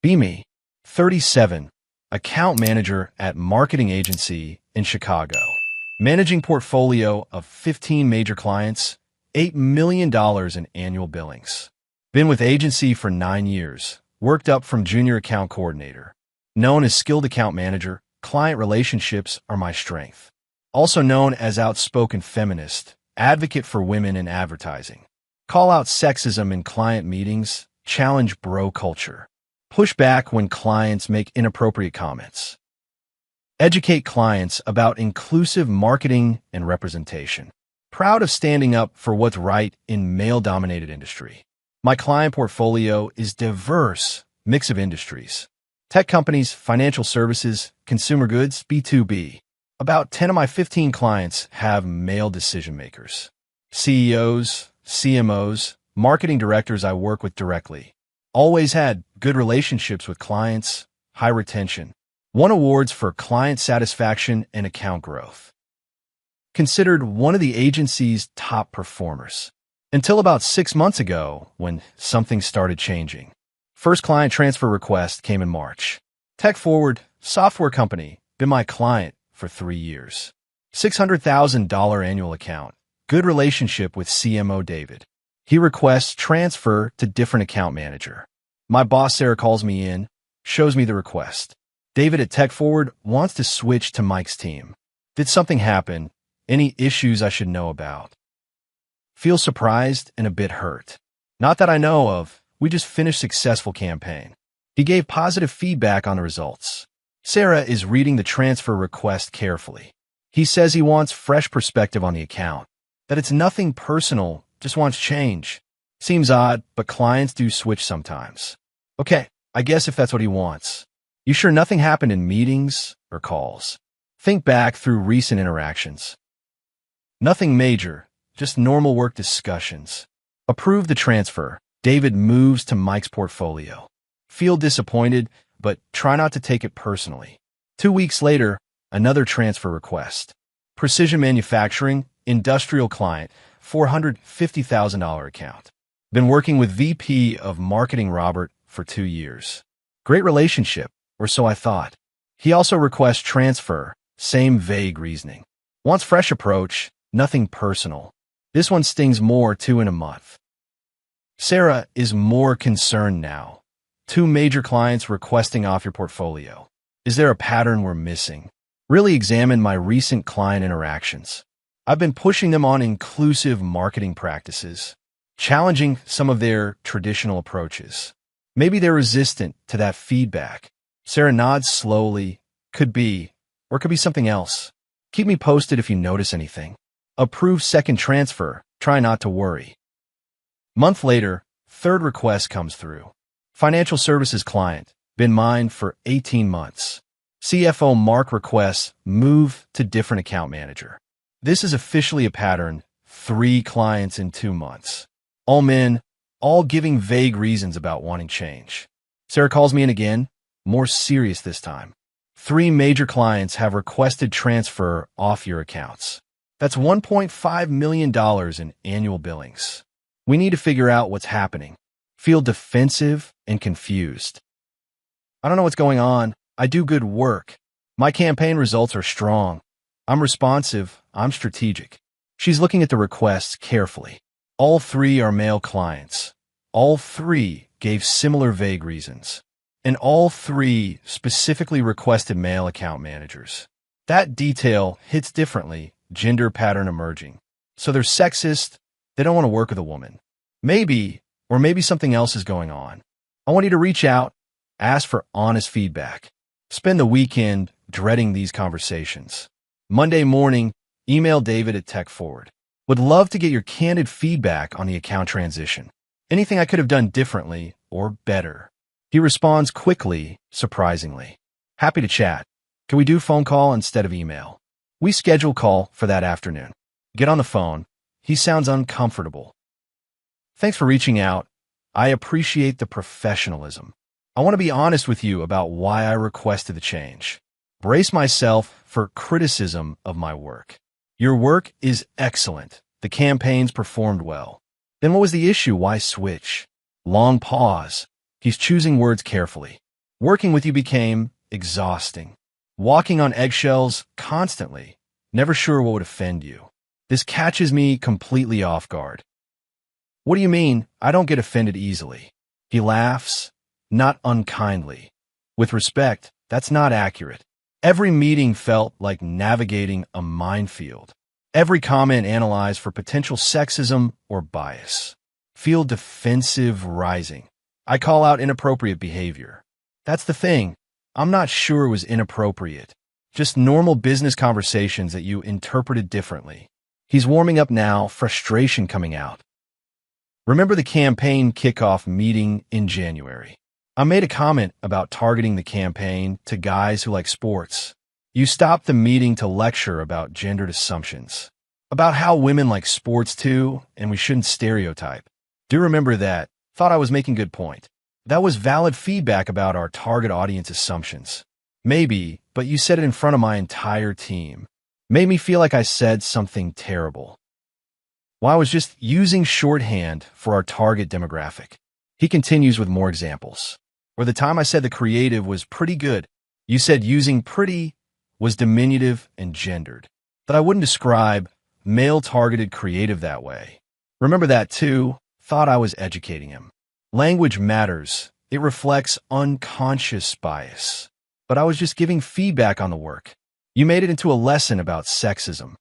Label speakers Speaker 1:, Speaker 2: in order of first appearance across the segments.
Speaker 1: Me, 37, account manager at marketing agency in Chicago. Managing portfolio of 15 major clients, $8 million in annual billings. Been with agency for 9 years, worked up from junior account coordinator. Known as skilled account manager, client relationships are my strength. Also known as outspoken feminist, advocate for women in advertising. Call out sexism in client meetings, challenge bro culture. Push back when clients make inappropriate comments. Educate clients about inclusive marketing and representation. Proud of standing up for what's right in male-dominated industry. My client portfolio is diverse, mix of industries. Tech companies, financial services, consumer goods, B2B. About 10 of my 15 clients have male decision makers. CEOs, CMOs, marketing directors I work with directly. Always had good relationships with clients, high retention. Won awards for client satisfaction and account growth. Considered one of the agency's top performers. Until about 6 months ago, when something started changing. First client transfer request came in March. Tech Forward, software company, been my client for 3 years. $600,000 annual account. Good relationship with CMO David. He requests transfer to different account manager. My boss Sarah calls me in, shows me the request. David at Tech Forward wants to switch to Mike's team. Did something happen? Any issues I should know about? Feel surprised and a bit hurt. Not that I know of. We just finished successful campaign. He gave positive feedback on the results. Sarah is reading the transfer request carefully. He says he wants fresh perspective on the account. That it's nothing personal, just wants change. Seems odd, but clients do switch sometimes. Okay, I guess if that's what he wants. You sure nothing happened in meetings or calls? Think back through recent interactions. Nothing major, just normal work discussions. Approve the transfer. David moves to Mike's portfolio. Feel disappointed, but try not to take it personally. 2 weeks later, another transfer request. Precision manufacturing, industrial client, $450,000 account. Been working with VP of Marketing Robert for 2 years. Great relationship, or so I thought. He also requests transfer, same vague reasoning. Wants fresh approach, nothing personal. This one stings more 2 in a month. Sarah is more concerned now. 2 major clients requesting off your portfolio. Is there a pattern we're missing? Really examine my recent client interactions. I've been pushing them on inclusive marketing practices, challenging some of their traditional approaches. Maybe they're resistant to that feedback. Sarah nods slowly. Could be, or could be something else. Keep me posted if you notice anything. Approve second transfer. Try not to worry. Month later, third request comes through. Financial services client. Been mine for 18 months. CFO Mark requests move to different account manager. This is officially a pattern. 3 clients in 2 months. All men, all giving vague reasons about wanting change. Sarah calls me in again, more serious this time. 3 major clients have requested transfer off your accounts. That's $1.5 million in annual billings. We need to figure out what's happening. Feel defensive and confused. I don't know what's going on. I do good work. My campaign results are strong. I'm responsive. I'm strategic. She's looking at the requests carefully. All 3 are male clients. All 3 gave similar vague reasons. And all 3 specifically requested male account managers. That detail hits differently, gender pattern emerging. So they're sexist. They don't want to work with a woman. Maybe, or maybe something else is going on. I want you to reach out, ask for honest feedback. Spend the weekend dreading these conversations. Monday morning, email David at Tech Forward. Would love to get your candid feedback on the account transition. Anything I could have done differently or better. He responds quickly, surprisingly. Happy to chat. Can we do phone call instead of email? We schedule call for that afternoon. Get on the phone. He sounds uncomfortable. Thanks for reaching out. I appreciate the professionalism. I want to be honest with you about why I requested the change. Brace myself for criticism of my work. Your work is excellent. The campaigns performed well. Then what was the issue? Why switch? Long pause. He's choosing words carefully. Working with you became exhausting. Walking on eggshells constantly, never sure what would offend you. This catches me completely off guard. What do you mean? I don't get offended easily. He laughs, not unkindly. With respect, that's not accurate. Every meeting felt like navigating a minefield. Every comment analyzed for potential sexism or bias. Feel defensive rising. I call out inappropriate behavior. That's the thing. I'm not sure it was inappropriate. Just normal business conversations that you interpreted differently. He's warming up now, frustration coming out. Remember the campaign kickoff meeting in January? I made a comment about targeting the campaign to guys who like sports. You stopped the meeting to lecture about gendered assumptions, about how women like sports too, and we shouldn't stereotype. Do remember that. Thought I was making good point. That was valid feedback about our target audience assumptions. Maybe, but you said it in front of my entire team. Made me feel like I said something terrible. Well, I was just using shorthand for our target demographic. He continues with more examples. Or the time I said the creative was pretty good, you said using pretty was diminutive and gendered. That I wouldn't describe male-targeted creative that way. Remember that too? Thought I was educating him. Language matters. It reflects unconscious bias. But I was just giving feedback on the work. You made it into a lesson about sexism.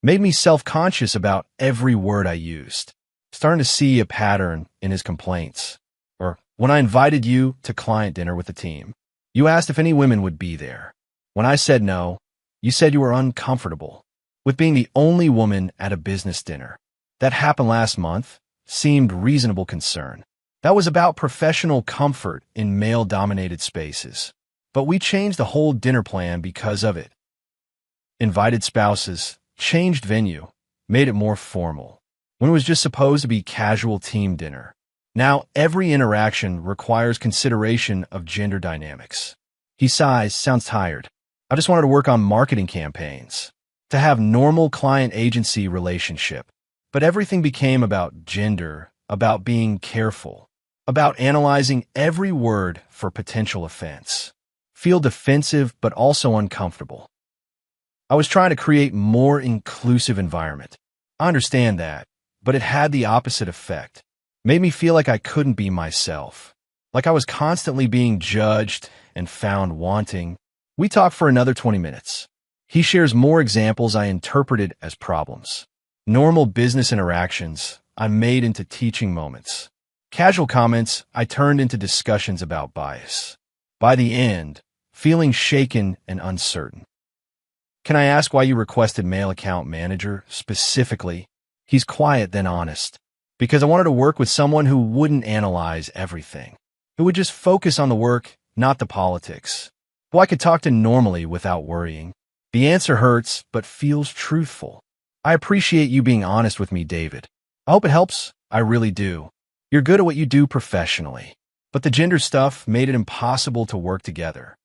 Speaker 1: Made me self-conscious about every word I used. Starting to see a pattern in his complaints. Or when I invited you to client dinner with the team, you asked if any women would be there. When I said no, you said you were uncomfortable with being the only woman at a business dinner. That happened last month. Seemed reasonable concern. That was about professional comfort in male-dominated spaces. But we changed the whole dinner plan because of it. Invited spouses, changed venue, made it more formal, when it was just supposed to be casual team dinner. Now, every interaction requires consideration of gender dynamics. He sighs, sounds tired. I just wanted to work on marketing campaigns, to have normal client-agency relationship. But everything became about gender, about being careful, about analyzing every word for potential offense. Feel defensive but also uncomfortable. I was trying to create more inclusive environment. I understand that, but it had the opposite effect. Made me feel like I couldn't be myself, like I was constantly being judged and found wanting. We talked for another 20 minutes. He shares more examples I interpreted as problems. Normal business interactions I made into teaching moments. Casual comments I turned into discussions about bias. By the end, feeling shaken and uncertain. Can I ask why you requested male account manager specifically? He's quiet then honest. Because I wanted to work with someone who wouldn't analyze everything. Who would just focus on the work, not the politics. Who I could talk to normally without worrying. The answer hurts, but feels truthful. I appreciate you being honest with me, David. I hope it helps. I really do. You're good at what you do professionally. But the gender stuff made it impossible to work together.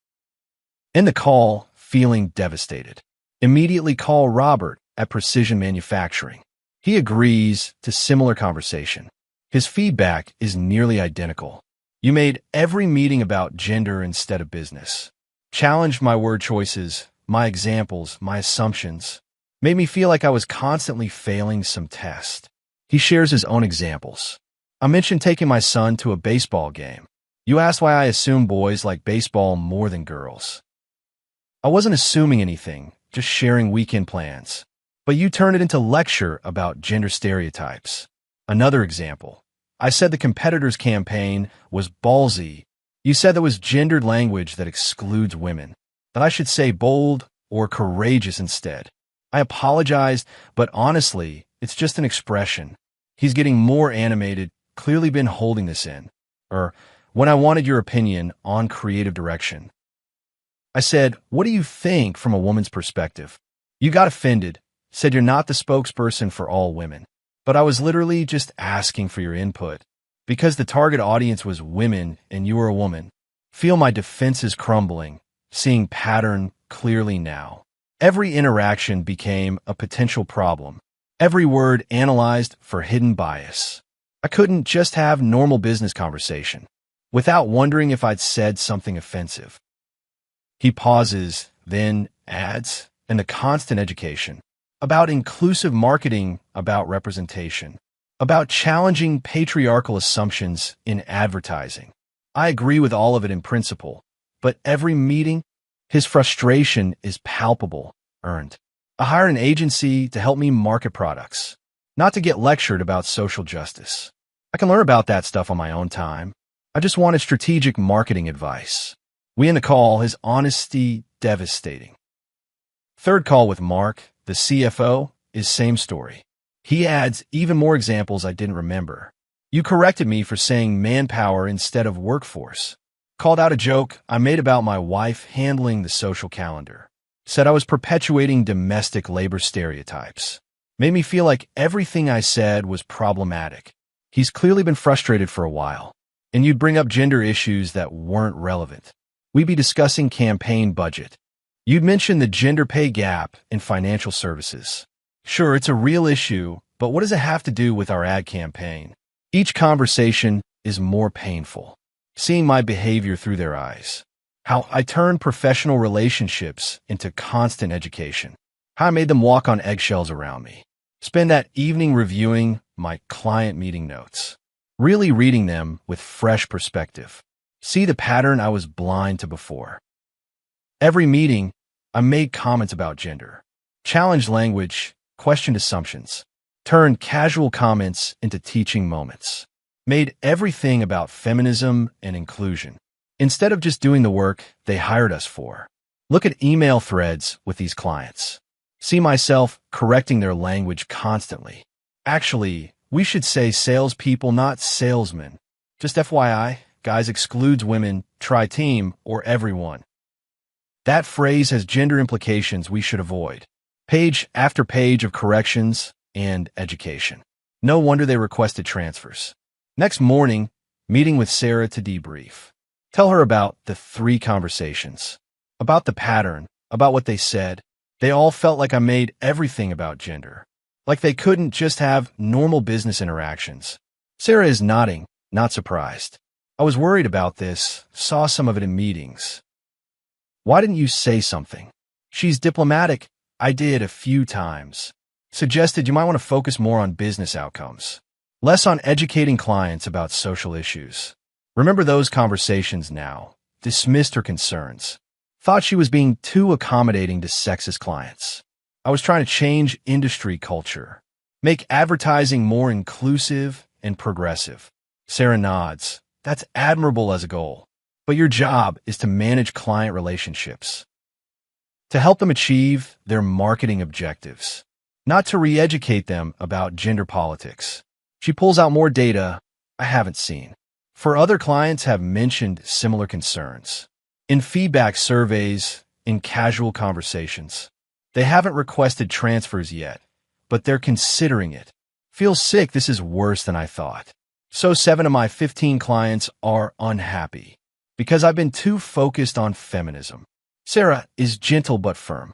Speaker 1: In the call, feeling devastated. Immediately call Robert at Precision Manufacturing. He agrees to similar conversation. His feedback is nearly identical. You made every meeting about gender instead of business. Challenged my word choices, my examples, my assumptions. Made me feel like I was constantly failing some test. He shares his own examples. I mentioned taking my son to a baseball game. You asked why I assume boys like baseball more than girls. I wasn't assuming anything, just sharing weekend plans. But you turned it into lecture about gender stereotypes. Another example. I said the competitor's campaign was ballsy. You said there was gendered language that excludes women. That I should say bold or courageous instead. I apologized, but honestly, it's just an expression. He's getting more animated, clearly been holding this in. Or, when I wanted your opinion on creative direction. I said, what do you think from a woman's perspective? You got offended, said you're not the spokesperson for all women. But I was literally just asking for your input. Because the target audience was women and you were a woman. Feel my defenses crumbling, seeing pattern clearly now. Every interaction became a potential problem. Every word analyzed for hidden bias. I couldn't just have normal business conversation. without wondering if I'd said something offensive. He pauses, then adds, and the constant education. About inclusive marketing, about representation, about challenging patriarchal assumptions in advertising. I agree with all of it in principle, but every meeting, his frustration is palpable, earned. I hired an agency to help me market products, not to get lectured about social justice. I can learn about that stuff on my own time. I just wanted strategic marketing advice. We end the call, his honesty devastating. Third call with Mark, the CFO, is same story. He adds even more examples I didn't remember. You corrected me for saying manpower instead of workforce. Called out a joke I made about my wife handling the social calendar. Said I was perpetuating domestic labor stereotypes. Made me feel like everything I said was problematic. He's clearly been frustrated for a while. And you'd bring up gender issues that weren't relevant. We'd be discussing campaign budget. You'd mention the gender pay gap in financial services. Sure, it's a real issue, but what does it have to do with our ad campaign? Each conversation is more painful. Seeing my behavior through their eyes. How I turned professional relationships into constant education. How I made them walk on eggshells around me. Spend that evening reviewing my client meeting notes. Really reading them with fresh perspective. See the pattern I was blind to before. Every meeting, I made comments about gender. Challenged language, questioned assumptions. Turned casual comments into teaching moments. Made everything about feminism and inclusion. Instead of just doing the work they hired us for. Look at email threads with these clients. See myself correcting their language constantly. Actually, we should say salespeople, not salesmen. Just FYI, guys excludes women, try team, or everyone. That phrase has gender implications we should avoid. Page after page of corrections and education. No wonder they requested transfers. Next morning, meeting with Sarah to debrief. Tell her about the 3 conversations. About the pattern, about what they said. They all felt like I made everything about gender. Like they couldn't just have normal business interactions. Sarah is nodding, not surprised. I was worried about this, saw some of it in meetings. Why didn't you say something? She's diplomatic. I did a few times. Suggested you might want to focus more on business outcomes. Less on educating clients about social issues. Remember those conversations now. Dismissed her concerns. Thought she was being too accommodating to sexist clients. I was trying to change industry culture. Make advertising more inclusive and progressive. Sarah nods. That's admirable as a goal. But your job is to manage client relationships. To help them achieve their marketing objectives. Not to re-educate them about gender politics. She pulls out more data I haven't seen. For other clients have mentioned similar concerns. In feedback surveys, in casual conversations. They haven't requested transfers yet, but they're considering it. Feel sick, this is worse than I thought. So 7 of my 15 clients are unhappy. Because I've been too focused on feminism. Sarah is gentle but firm.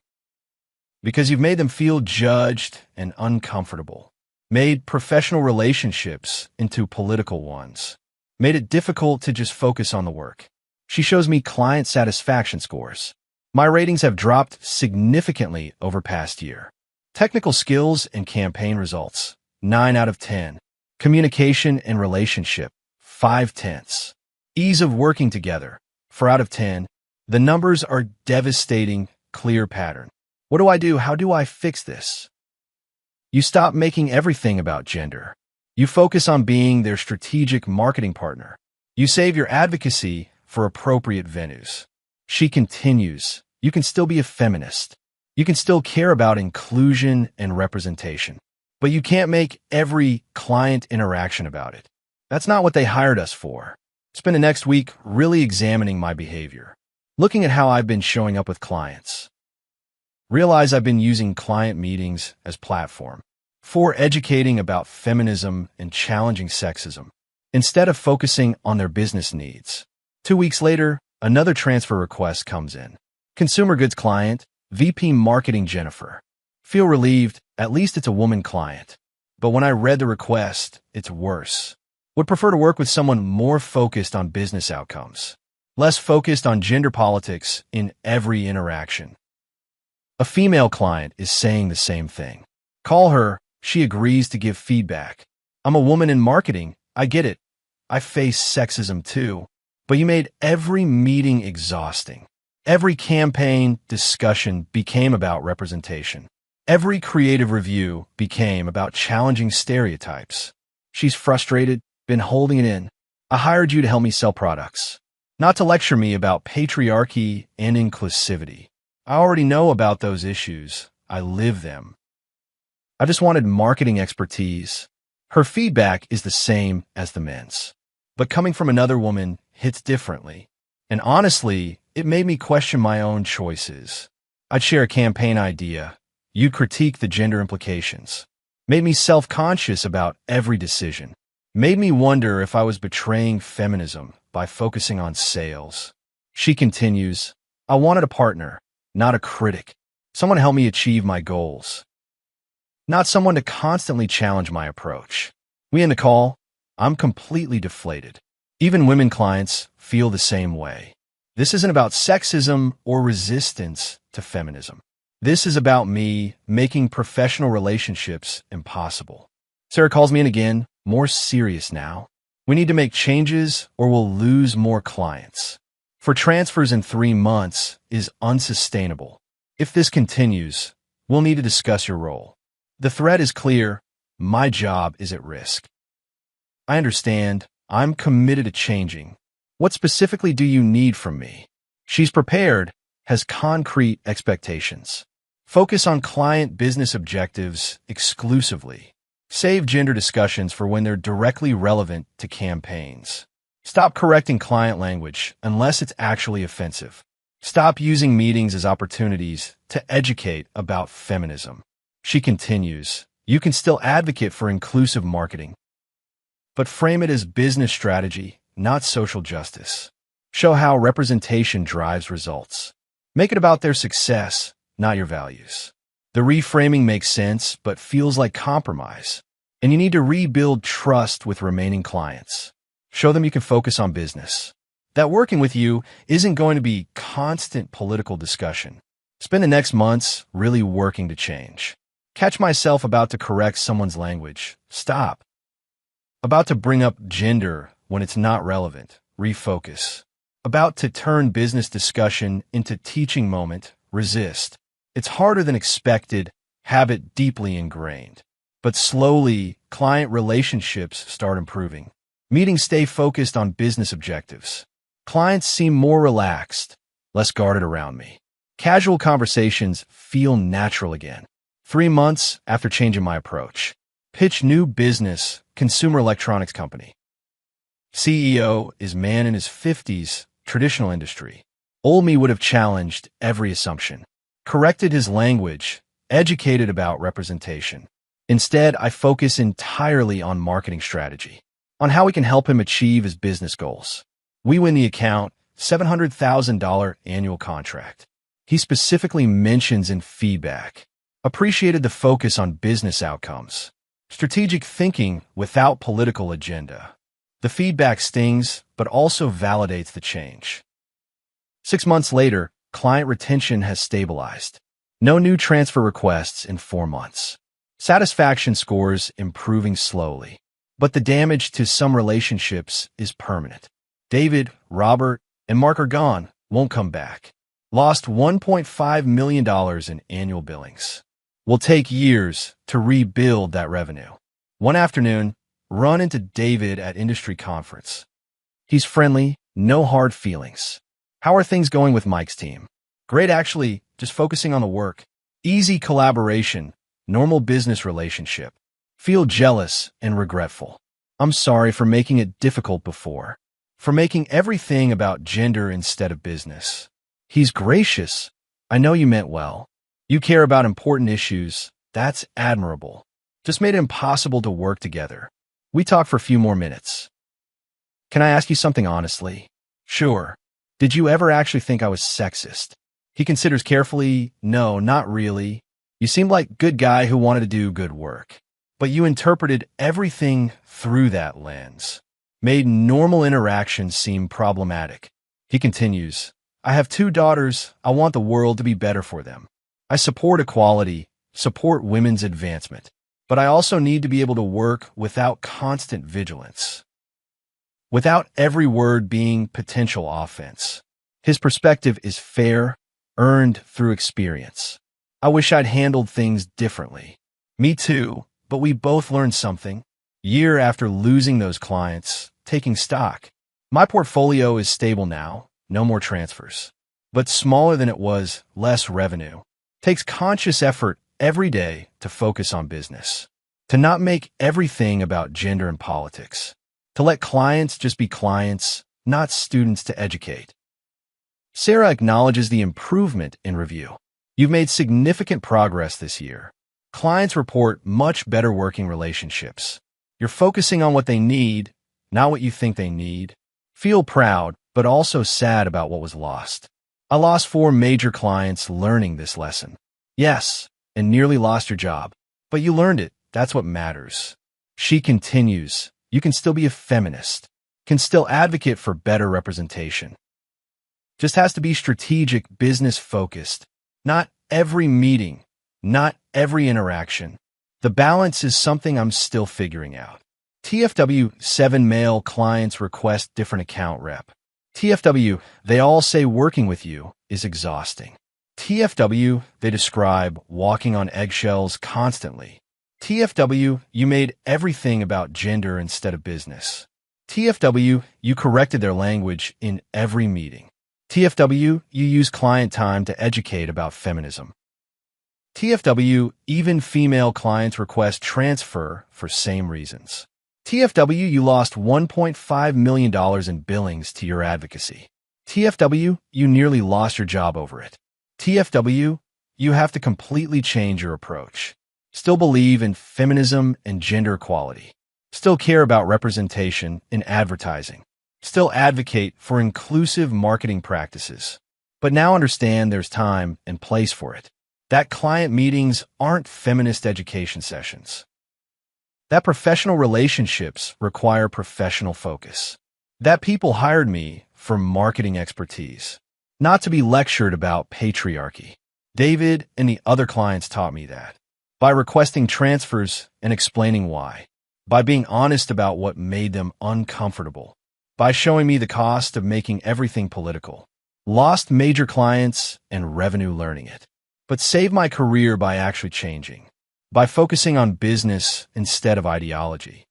Speaker 1: Because you've made them feel judged and uncomfortable. Made professional relationships into political ones. Made it difficult to just focus on the work. She shows me client satisfaction scores. My ratings have dropped significantly over past year. Technical skills and campaign results, 9 out of 10. Communication and relationship, 5/10. Ease of working together, 4 out of 10. The numbers are devastating, clear pattern. What do I do? How do I fix this? You stop making everything about gender. You focus on being their strategic marketing partner. You save your advocacy for appropriate venues. She continues, you can still be a feminist. You can still care about inclusion and representation. But you can't make every client interaction about it. That's not what they hired us for. Spend the next week really examining my behavior. Looking at how I've been showing up with clients. Realize I've been using client meetings as platform for educating about feminism and challenging sexism, instead of focusing on their business needs. 2 weeks later, another transfer request comes in. Consumer goods client, VP Marketing Jennifer. Feel relieved, at least it's a woman client. But when I read the request, it's worse. Would prefer to work with someone more focused on business outcomes, less focused on gender politics in every interaction. A female client is saying the same thing. Call her, she agrees to give feedback. I'm a woman in marketing, I get it. I face sexism too. But you made every meeting exhausting. Every campaign discussion became about representation. Every creative review became about challenging stereotypes. She's frustrated, been holding it in. I hired you to help me sell products, not to lecture me about patriarchy and inclusivity. I already know about those issues. I live them. I just wanted marketing expertise. Her feedback is the same as the men's, but coming from another woman hits differently. And honestly, it made me question my own choices. I'd share a campaign idea. You'd critique the gender implications. Made me self-conscious about every decision. Made me wonder if I was betraying feminism by focusing on sales. She continues, I wanted a partner, not a critic. Someone to help me achieve my goals, not someone to constantly challenge my approach. We end the call. I'm completely deflated. Even women clients feel the same way. This isn't about sexism or resistance to feminism. This is about me making professional relationships impossible. Sarah calls me in again, more serious now. We need to make changes or we'll lose more clients. For transfers in 3 months is unsustainable. If this continues, we'll need to discuss your role. The threat is clear. My job is at risk. I understand. I'm committed to changing. What specifically do you need from me? She's prepared, has concrete expectations. Focus on client business objectives exclusively. Save gender discussions for when they're directly relevant to campaigns. Stop correcting client language unless it's actually offensive. Stop using meetings as opportunities to educate about feminism. She continues, you can still advocate for inclusive marketing, but frame it as business strategy, not social justice. Show how representation drives results. Make it about their success, not your values. The reframing makes sense, but feels like compromise. And you need to rebuild trust with remaining clients. Show them you can focus on business. That working with you isn't going to be constant political discussion. Spend the next months really working to change. Catch myself about to correct someone's language. Stop. About to bring up gender when it's not relevant. Refocus. About to turn business discussion into teaching moment. Resist. It's harder than expected. Habit deeply ingrained. But slowly, client relationships start improving. Meetings stay focused on business objectives. Clients seem more relaxed, less guarded around me. Casual conversations feel natural again. 3 months after changing my approach. Pitch new business, consumer electronics company. CEO is man in his 50s, traditional industry. Old me would have challenged every assumption. Corrected his language, educated about representation. Instead, I focus entirely on marketing strategy, on how we can help him achieve his business goals. We win the account, $700,000 annual contract. He specifically mentions in feedback, appreciated the focus on business outcomes, strategic thinking without political agenda. The feedback stings, but also validates the change. 6 months later, client retention has stabilized. No new transfer requests in 4 months. Satisfaction scores improving slowly. But the damage to some relationships is permanent. David, Robert, and Mark are gone, won't come back. Lost $1.5 million in annual billings. Will take years to rebuild that revenue. One afternoon, run into David at industry conference. He's friendly, no hard feelings. How are things going with Mike's team? Great, actually, just focusing on the work. Easy collaboration, normal business relationship. Feel jealous and regretful. I'm sorry for making it difficult before. For making everything about gender instead of business. He's gracious. I know you meant well. You care about important issues. That's admirable. Just made it impossible to work together. We talked for a few more minutes. Can I ask you something honestly? Sure. Did you ever actually think I was sexist? He considers carefully. No, not really. You seemed like a good guy who wanted to do good work. But you interpreted everything through that lens. made normal interactions seem problematic. He continues, I have 2 daughters. I want the world to be better for them. I support equality, support women's advancement, but I also need to be able to work without constant vigilance, without every word being potential offense. His perspective is fair, earned through experience. I wish I'd handled things differently. Me too, but we both learned something. Year after losing those clients, taking stock. My portfolio is stable now, no more transfers. But smaller than it was, less revenue. Takes conscious effort every day to focus on business. To not make everything about gender and politics. To let clients just be clients, not students to educate. Sarah acknowledges the improvement in review. You've made significant progress this year. Clients report much better working relationships. You're focusing on what they need, not what you think they need. Feel proud, but also sad about what was lost. I lost 4 major clients learning this lesson. Yes, and nearly lost your job. But you learned it. That's what matters. She continues, you can still be a feminist, can still advocate for better representation. Just has to be strategic, business-focused. Not every meeting, not every interaction. The balance is something I'm still figuring out. TFW, 7 male clients request different account rep. TFW, they all say working with you is exhausting. TFW, they describe walking on eggshells constantly. TFW, you made everything about gender instead of business. TFW, you corrected their language in every meeting. TFW, you use client time to educate about feminism. TFW, even female clients request transfer for same reasons. TFW, you lost $1.5 million in billings to your advocacy. TFW, you nearly lost your job over it. TFW, you have to completely change your approach. Still believe in feminism and gender equality. Still care about representation in advertising. Still advocate for inclusive marketing practices. But now understand there's time and place for it. That client meetings aren't feminist education sessions. That professional relationships require professional focus. That people hired me for marketing expertise, not to be lectured about patriarchy. David and the other clients taught me that. By requesting transfers and explaining why. By being honest about what made them uncomfortable. By showing me the cost of making everything political. Lost major clients and revenue learning it. But saved my career by actually changing. By focusing on business instead of ideology.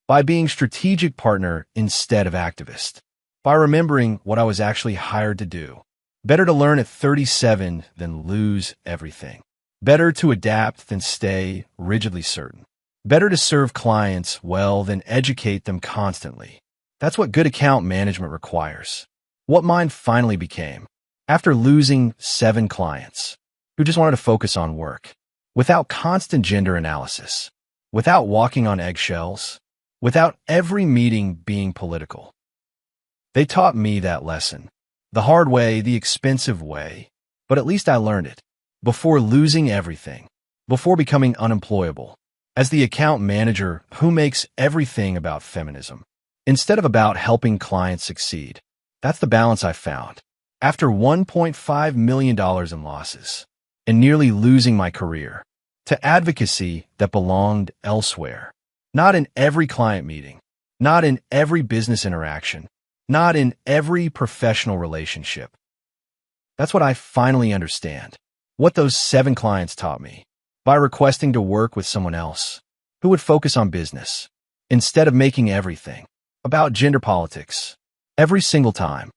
Speaker 1: By being strategic partner instead of activist. By remembering what I was actually hired to do. Better to learn at 37 than lose everything. Better to adapt than stay rigidly certain. Better to serve clients well than educate them constantly. That's what good account management requires. What mine finally became, after losing 7 clients, who just wanted to focus on work, without constant gender analysis, without walking on eggshells, without every meeting being political. They taught me that lesson. The hard way, the expensive way, but at least I learned it. Before losing everything, before becoming unemployable, as the account manager who makes everything about feminism, instead of about helping clients succeed. That's the balance I found. After $1.5 million in losses, and nearly losing my career, to advocacy that belonged elsewhere. Not in every client meeting, not in every business interaction, not in every professional relationship. That's what I finally understand. What those 7 clients taught me. By requesting to work with someone else, who would focus on business, instead of making everything about gender politics, every single time.